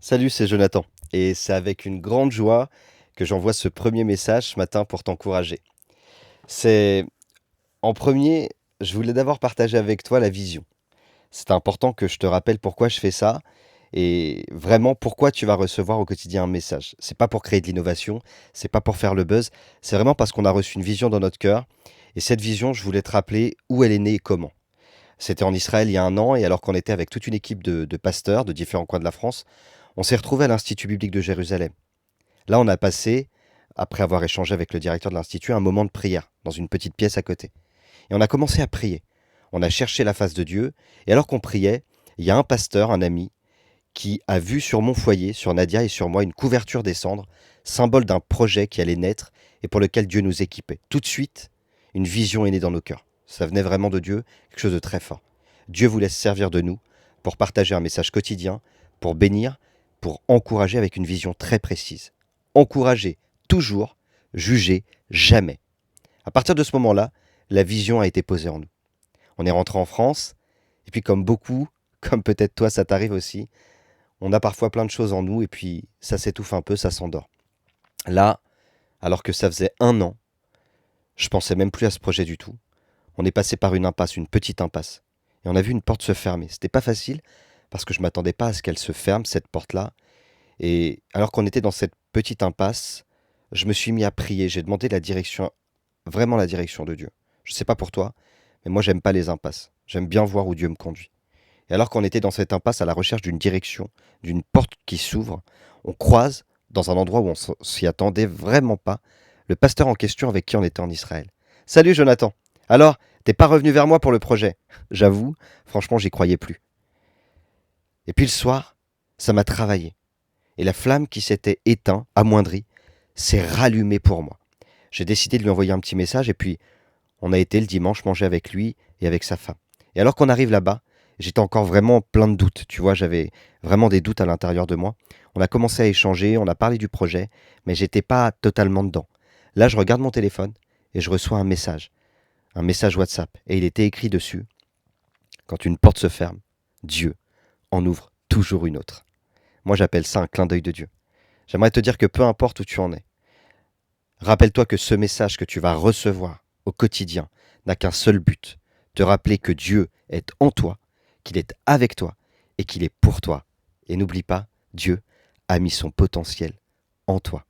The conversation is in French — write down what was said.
Salut, c'est Jonathan. Et c'est avec une grande joie que j'envoie ce premier message ce matin pour t'encourager. C'est en premier, je voulais d'abord partager avec toi la vision. C'est important que je te rappelle pourquoi je fais ça et vraiment pourquoi tu vas recevoir au quotidien un message. C'est pas pour créer de l'innovation, c'est pas pour faire le buzz, c'est vraiment parce qu'on a reçu une vision dans notre cœur. Et cette vision, je voulais te rappeler où elle est née et comment. C'était en Israël il y a un an, et alors qu'on était avec toute une équipe de pasteurs de différents coins de la France, on s'est retrouvé à l'Institut biblique de Jérusalem. Là, on a passé, après avoir échangé avec le directeur de l'Institut, un moment de prière dans une petite pièce à côté. Et on a commencé à prier. On a cherché la face de Dieu. Et alors qu'on priait, il y a un pasteur, un ami, qui a vu sur mon foyer, sur Nadia et sur moi, une couverture descendre, symbole d'un projet qui allait naître et pour lequel Dieu nous équipait. Tout de suite, une vision est née dans nos cœurs. Ça venait vraiment de Dieu, quelque chose de très fort. Dieu voulait se servir de nous pour partager un message quotidien, pour bénir, pour encourager avec une vision très précise. Encourager toujours, juger jamais. À partir de ce moment-là, la vision a été posée en nous. On est rentré en France, et puis comme beaucoup, comme peut-être toi ça t'arrive aussi, on a parfois plein de choses en nous, et puis ça s'étouffe un peu, ça s'endort. Là, alors que ça faisait un an, je pensais même plus à ce projet du tout. On est passé par une impasse, une petite impasse. Et on a vu une porte se fermer. C'était pas facile, parce que je m'attendais pas à ce qu'elle se ferme, cette porte-là. Et alors qu'on était dans cette petite impasse, je me suis mis à prier. J'ai demandé la direction, vraiment la direction de Dieu. Je sais pas pour toi, mais moi j'aime pas les impasses. J'aime bien voir où Dieu me conduit. Et alors qu'on était dans cette impasse à la recherche d'une direction, d'une porte qui s'ouvre, on croise, dans un endroit où on s'y attendait vraiment pas, le pasteur en question avec qui on était en Israël. Salut Jonathan. Alors, t'es pas revenu vers moi pour le projet? J'avoue, franchement, j'y croyais plus. Et puis le soir, ça m'a travaillé. Et la flamme qui s'était éteinte, amoindrie, s'est rallumée pour moi. J'ai décidé de lui envoyer un petit message et puis on a été le dimanche manger avec lui et avec sa femme. Et alors qu'on arrive là-bas, j'étais encore vraiment plein de doutes. Tu vois, j'avais vraiment des doutes à l'intérieur de moi. On a commencé à échanger, on a parlé du projet, mais j'étais pas totalement dedans. Là, je regarde mon téléphone et je reçois un message WhatsApp. Et il était écrit dessus: quand une porte se ferme, Dieu en ouvre toujours une autre. Moi, j'appelle ça un clin d'œil de Dieu. J'aimerais te dire que peu importe où tu en es, rappelle-toi que ce message que tu vas recevoir au quotidien n'a qu'un seul but: te rappeler que Dieu est en toi, qu'il est avec toi et qu'il est pour toi. Et n'oublie pas, Dieu a mis son potentiel en toi.